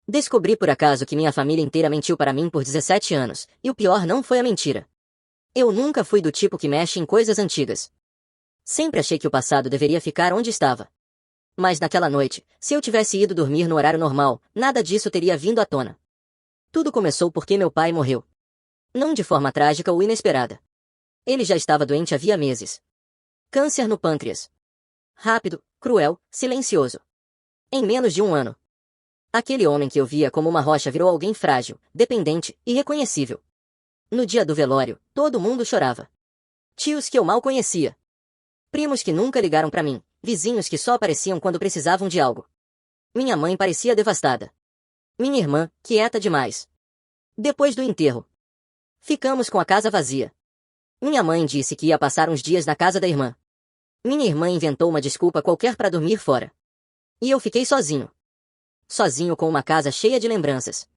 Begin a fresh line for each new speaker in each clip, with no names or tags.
Descobri por acaso que minha família inteira mentiu para mim por 17 anos, e o pior não foi a mentira. Eu nunca fui do tipo que mexe em coisas antigas. Sempre achei que o passado deveria ficar onde estava. Mas naquela noite, se eu tivesse ido dormir no horário normal, nada disso teria vindo à tona. Tudo começou porque meu pai morreu. Não de forma trágica ou inesperada. Ele já estava doente havia meses. Câncer no pâncreas. Rápido, cruel, silencioso. Em menos de um ano. Aquele homem que eu via como uma rocha virou alguém frágil, dependente, irreconhecível. No dia do velório, todo mundo chorava. Tios que eu mal conhecia. Primos que nunca ligaram para mim, vizinhos que só apareciam quando precisavam de algo. Minha mãe parecia devastada. Minha irmã, quieta demais. Depois do enterro, ficamos com a casa vazia. Minha mãe disse que ia passar uns dias na casa da irmã. Minha irmã inventou uma desculpa qualquer para dormir fora. E eu fiquei sozinho. Sozinho com uma casa cheia de lembranças.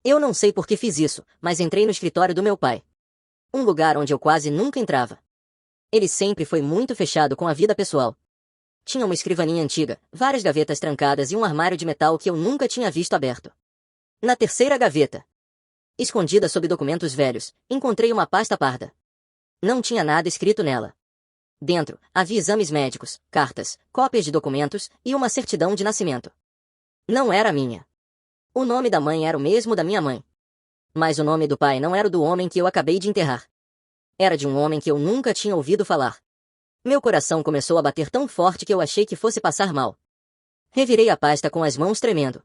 Eu não sei por que fiz isso, mas entrei no escritório do meu pai. Um lugar onde eu quase nunca entrava. Ele sempre foi muito fechado com a vida pessoal. Tinha uma escrivaninha antiga, várias gavetas trancadas e um armário de metal que eu nunca tinha visto aberto. Na terceira gaveta, escondida sob documentos velhos, encontrei uma pasta parda. Não tinha nada escrito nela. Dentro, havia exames médicos, cartas, cópias de documentos e uma certidão de nascimento. Não era minha. O nome da mãe era o mesmo da minha mãe. Mas o nome do pai não era o do homem que eu acabei de enterrar. Era de um homem que eu nunca tinha ouvido falar. Meu coração começou a bater tão forte que eu achei que fosse passar mal. Revirei a pasta com as mãos tremendo.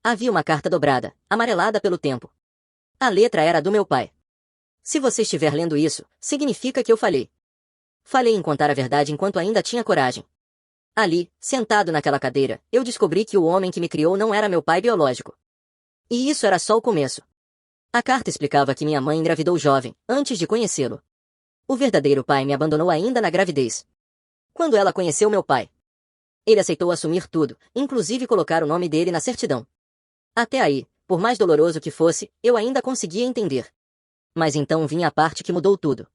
Havia uma carta dobrada, amarelada pelo tempo. A letra era do meu pai. Se você estiver lendo isso, significa que eu falhei. Falhei em contar a verdade enquanto ainda tinha coragem. Ali, sentado naquela cadeira, eu descobri que o homem que me criou não era meu pai biológico. E isso era só o começo. A carta explicava que minha mãe engravidou jovem, antes de conhecê-lo. O verdadeiro pai me abandonou ainda na gravidez. Quando ela conheceu meu pai, ele aceitou assumir tudo, inclusive colocar o nome dele na certidão. Até aí, por mais doloroso que fosse, eu ainda conseguia entender. Mas então vinha a parte que mudou tudo.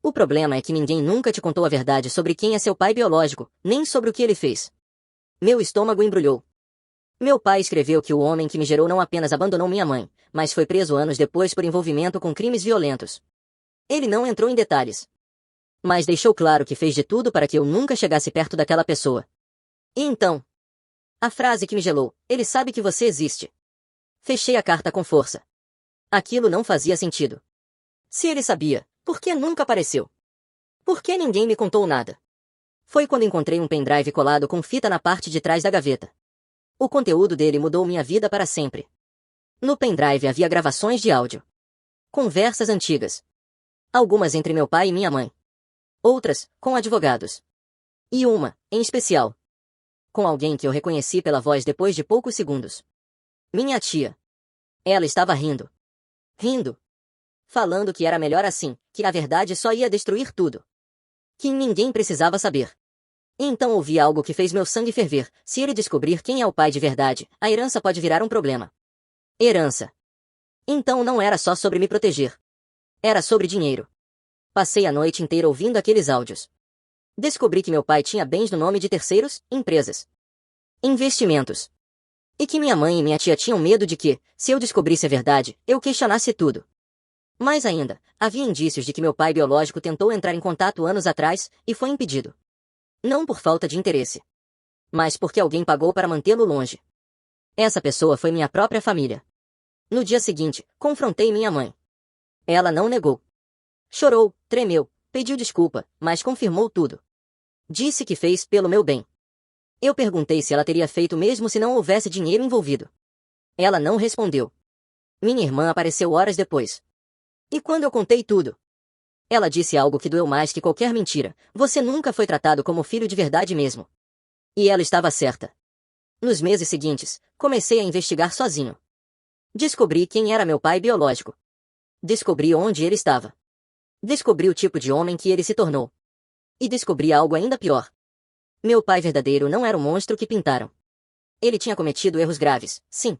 O problema é que ninguém nunca te contou a verdade sobre quem é seu pai biológico, nem sobre o que ele fez. Meu estômago embrulhou. Meu pai escreveu que o homem que me gerou não apenas abandonou minha mãe, mas foi preso anos depois por envolvimento com crimes violentos. Ele não entrou em detalhes, mas deixou claro que fez de tudo para que eu nunca chegasse perto daquela pessoa. E então, a frase que me gelou: ele sabe que você existe. Fechei a carta com força. Aquilo não fazia sentido. Se ele sabia, por que nunca apareceu? Por que ninguém me contou nada? Foi quando encontrei um pendrive colado com fita na parte de trás da gaveta. O conteúdo dele mudou minha vida para sempre. No pendrive havia gravações de áudio. Conversas antigas. Algumas entre meu pai e minha mãe. Outras, com advogados. E uma, em especial, com alguém que eu reconheci pela voz depois de poucos segundos. Minha tia. Ela estava rindo. Rindo. Falando que era melhor assim, que na verdade só ia destruir tudo. Que ninguém precisava saber. E então ouvi algo que fez meu sangue ferver: se ele descobrir quem é o pai de verdade, a herança pode virar um problema. Herança. Então não era só sobre me proteger. Era sobre dinheiro. Passei a noite inteira ouvindo aqueles áudios. Descobri que meu pai tinha bens no nome de terceiros, empresas, investimentos. E que minha mãe e minha tia tinham medo de que, se eu descobrisse a verdade, eu questionasse tudo. Mais ainda, havia indícios de que meu pai biológico tentou entrar em contato anos atrás, e foi impedido. Não por falta de interesse, mas porque alguém pagou para mantê-lo longe. Essa pessoa foi minha própria família. No dia seguinte, confrontei minha mãe. Ela não negou. Chorou, tremeu, pediu desculpa, mas confirmou tudo. Disse que fez pelo meu bem. Eu perguntei se ela teria feito mesmo se não houvesse dinheiro envolvido. Ela não respondeu. Minha irmã apareceu horas depois. E quando eu contei tudo, ela disse algo que doeu mais que qualquer mentira: você nunca foi tratado como filho de verdade mesmo. E ela estava certa. Nos meses seguintes, comecei a investigar sozinho. Descobri quem era meu pai biológico. Descobri onde ele estava. Descobri o tipo de homem que ele se tornou. E descobri algo ainda pior. Meu pai verdadeiro não era o monstro que pintaram. Ele tinha cometido erros graves, sim.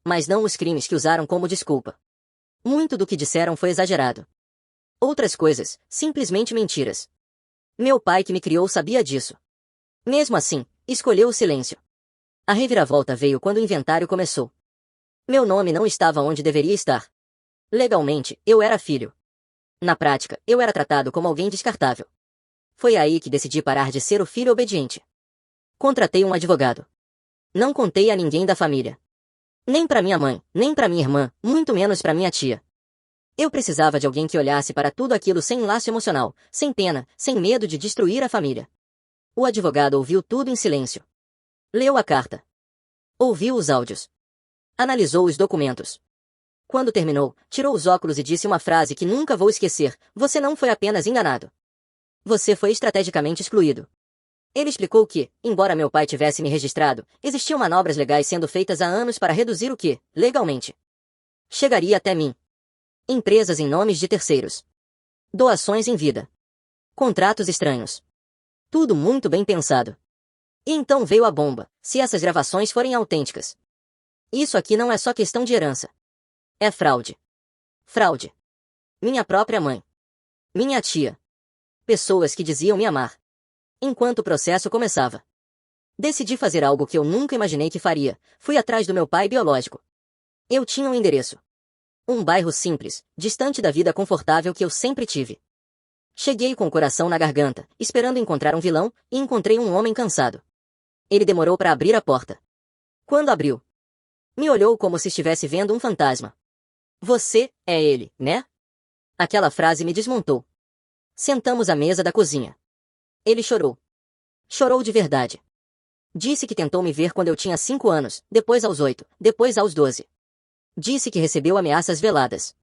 Mas não os crimes que usaram como desculpa. Muito do que disseram foi exagerado. Outras coisas, simplesmente mentiras. Meu pai que me criou sabia disso. Mesmo assim, escolheu o silêncio. A reviravolta veio quando o inventário começou. Meu nome não estava onde deveria estar. Legalmente, eu era filho. Na prática, eu era tratado como alguém descartável. Foi aí que decidi parar de ser o filho obediente. Contratei um advogado. Não contei a ninguém da família. Nem para minha mãe, nem para minha irmã, muito menos para minha tia. Eu precisava de alguém que olhasse para tudo aquilo sem laço emocional, sem pena, sem medo de destruir a família. O advogado ouviu tudo em silêncio. Leu a carta. Ouviu os áudios. Analisou os documentos. Quando terminou, tirou os óculos e disse uma frase que nunca vou esquecer: você não foi apenas enganado. Você foi estrategicamente excluído. Ele explicou que, embora meu pai tivesse me registrado, existiam manobras legais sendo feitas há anos para reduzir o que, legalmente, chegaria até mim. Empresas em nomes de terceiros. Doações em vida. Contratos estranhos. Tudo muito bem pensado. E então veio a bomba: se essas gravações forem autênticas. Isso aqui não é só questão de herança. É fraude. Fraude. Minha própria mãe. Minha tia. Pessoas que diziam me amar. Enquanto o processo começava, decidi fazer algo que eu nunca imaginei que faria. Fui atrás do meu pai biológico. Eu tinha um endereço. Um bairro simples, distante da vida confortável que eu sempre tive. Cheguei com o coração na garganta, esperando encontrar um vilão, e encontrei um homem cansado. Ele demorou para abrir a porta. Quando abriu, me olhou como se estivesse vendo um fantasma. Você é ele, né? Aquela frase me desmontou. Sentamos à mesa da cozinha. Ele chorou. Chorou de verdade. Disse que tentou me ver quando eu tinha 5 anos, depois aos 8, depois aos 12. Disse que recebeu ameaças veladas.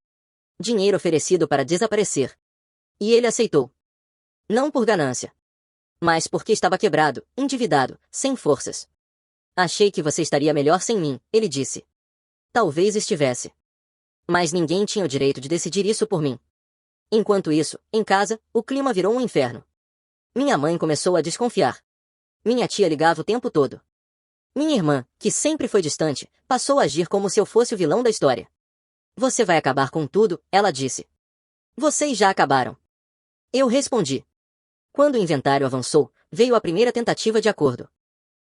Dinheiro oferecido para desaparecer. E ele aceitou. Não por ganância. Mas porque estava quebrado, endividado, sem forças. Achei que você estaria melhor sem mim, ele disse. Talvez estivesse. Mas ninguém tinha o direito de decidir isso por mim. Enquanto isso, em casa, o clima virou um inferno. Minha mãe começou a desconfiar. Minha tia ligava o tempo todo. Minha irmã, que sempre foi distante, passou a agir como se eu fosse o vilão da história. Você vai acabar com tudo, ela disse. Vocês já acabaram. Eu respondi. Quando o inventário avançou, veio a primeira tentativa de acordo.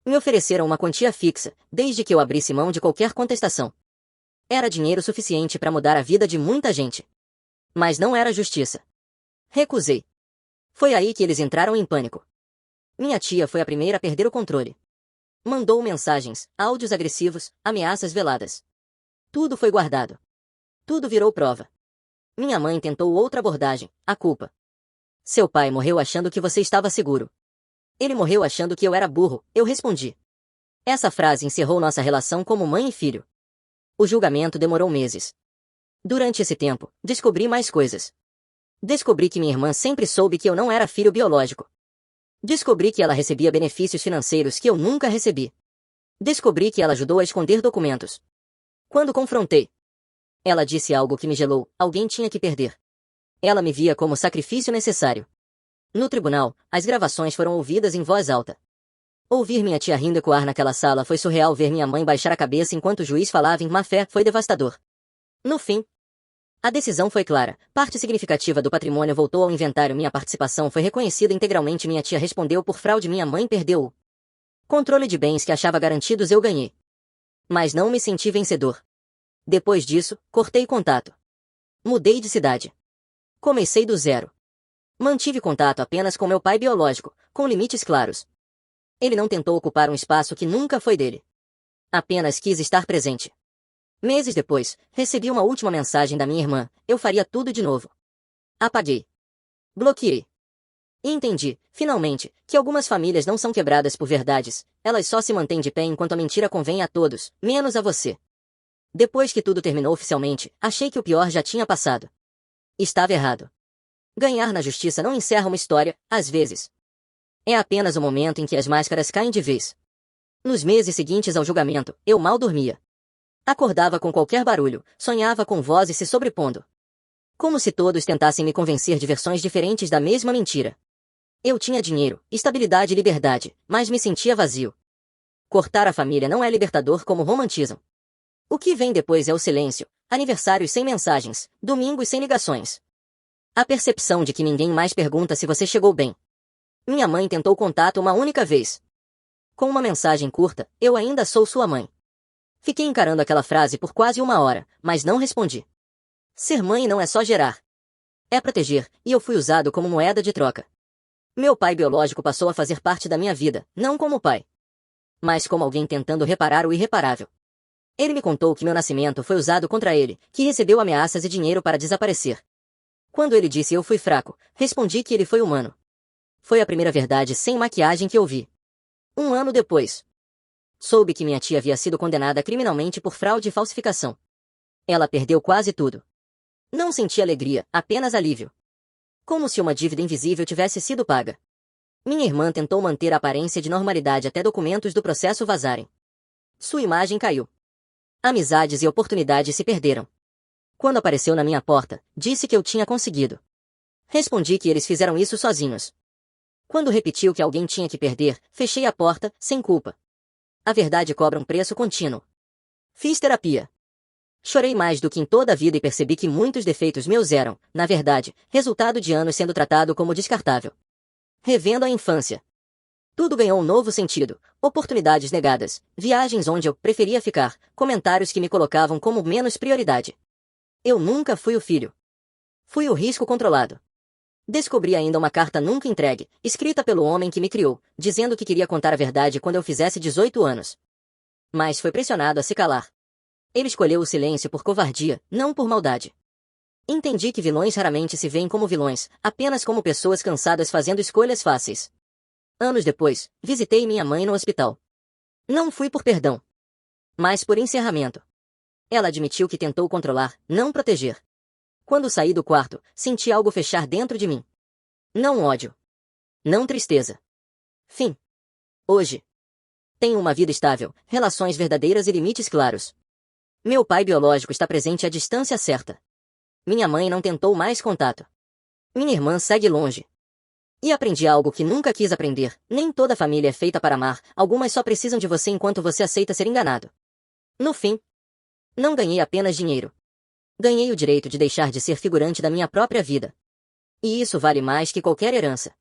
Me ofereceram uma quantia fixa, desde que eu abrisse mão de qualquer contestação. Era dinheiro suficiente para mudar a vida de muita gente. Mas não era justiça. Recusei. Foi aí que eles entraram em pânico. Minha tia foi a primeira a perder o controle. Mandou mensagens, áudios agressivos, ameaças veladas. Tudo foi guardado. Tudo virou prova. Minha mãe tentou outra abordagem: a culpa. Seu pai morreu achando que você estava seguro. Ele morreu achando que eu era burro, eu respondi. Essa frase encerrou nossa relação como mãe e filho. O julgamento demorou meses. Durante esse tempo, descobri mais coisas. Descobri que minha irmã sempre soube que eu não era filho biológico. Descobri que ela recebia benefícios financeiros que eu nunca recebi. Descobri que ela ajudou a esconder documentos. Quando confrontei, ela disse algo que me gelou: alguém tinha que perder. Ela me via como sacrifício necessário. No tribunal, as gravações foram ouvidas em voz alta. Ouvir minha tia rindo ecoar naquela sala foi surreal. Ver minha mãe baixar a cabeça enquanto o juiz falava em má fé foi devastador. No fim, a decisão foi clara. Parte significativa do patrimônio voltou ao inventário. Minha participação foi reconhecida integralmente. Minha tia respondeu por fraude. Minha mãe perdeu o controle de bens que achava garantidos. Eu ganhei. Mas não me senti vencedor. Depois disso, cortei contato. Mudei de cidade. Comecei do zero. Mantive contato apenas com meu pai biológico, com limites claros. Ele não tentou ocupar um espaço que nunca foi dele. Apenas quis estar presente. Meses depois, recebi uma última mensagem da minha irmã: eu faria tudo de novo. Apaguei. Bloqueei. E entendi, finalmente, que algumas famílias não são quebradas por verdades, elas só se mantêm de pé enquanto a mentira convém a todos, menos a você. Depois que tudo terminou oficialmente, achei que o pior já tinha passado. Estava errado. Ganhar na justiça não encerra uma história, às vezes. É apenas o momento em que as máscaras caem de vez. Nos meses seguintes ao julgamento, eu mal dormia. Acordava com qualquer barulho, sonhava com vozes se sobrepondo. Como se todos tentassem me convencer de versões diferentes da mesma mentira. Eu tinha dinheiro, estabilidade e liberdade, mas me sentia vazio. Cortar a família não é libertador como romantizam. O que vem depois é o silêncio, aniversários sem mensagens, domingos sem ligações. A percepção de que ninguém mais pergunta se você chegou bem. Minha mãe tentou contato uma única vez. Com uma mensagem curta: eu ainda sou sua mãe. Fiquei encarando aquela frase por quase 1 hora, mas não respondi. Ser mãe não é só gerar. É proteger, e eu fui usado como moeda de troca. Meu pai biológico passou a fazer parte da minha vida, não como pai, mas como alguém tentando reparar o irreparável. Ele me contou que meu nascimento foi usado contra ele, que recebeu ameaças e dinheiro para desaparecer. Quando ele disse eu fui fraco, respondi que ele foi humano. Foi a primeira verdade sem maquiagem que ouvi. 1 ano depois, soube que minha tia havia sido condenada criminalmente por fraude e falsificação. Ela perdeu quase tudo. Não senti alegria, apenas alívio. Como se uma dívida invisível tivesse sido paga. Minha irmã tentou manter a aparência de normalidade até documentos do processo vazarem. Sua imagem caiu. Amizades e oportunidades se perderam. Quando apareceu na minha porta, disse que eu tinha conseguido. Respondi que eles fizeram isso sozinhos. Quando repetiu que alguém tinha que perder, fechei a porta, sem culpa. A verdade cobra um preço contínuo. Fiz terapia. Chorei mais do que em toda a vida e percebi que muitos defeitos meus eram, na verdade, resultado de anos sendo tratado como descartável. Revendo a infância. Tudo ganhou um novo sentido, oportunidades negadas, viagens onde eu preferia ficar, comentários que me colocavam como menos prioridade. Eu nunca fui o filho. Fui o risco controlado. Descobri ainda uma carta nunca entregue, escrita pelo homem que me criou, dizendo que queria contar a verdade quando eu fizesse 18 anos. Mas foi pressionado a se calar. Ele escolheu o silêncio por covardia, não por maldade. Entendi que vilões raramente se veem como vilões, apenas como pessoas cansadas fazendo escolhas fáceis. Anos depois, visitei minha mãe no hospital. Não fui por perdão, mas por encerramento. Ela admitiu que tentou controlar, não proteger. Quando saí do quarto, senti algo fechar dentro de mim. Não ódio. Não tristeza. Fim. Hoje, tenho uma vida estável, relações verdadeiras e limites claros. Meu pai biológico está presente à distância certa. Minha mãe não tentou mais contato. Minha irmã segue longe. E aprendi algo que nunca quis aprender. Nem toda família é feita para amar, algumas só precisam de você enquanto você aceita ser enganado. No fim, não ganhei apenas dinheiro. Ganhei o direito de deixar de ser figurante da minha própria vida. E isso vale mais que qualquer herança.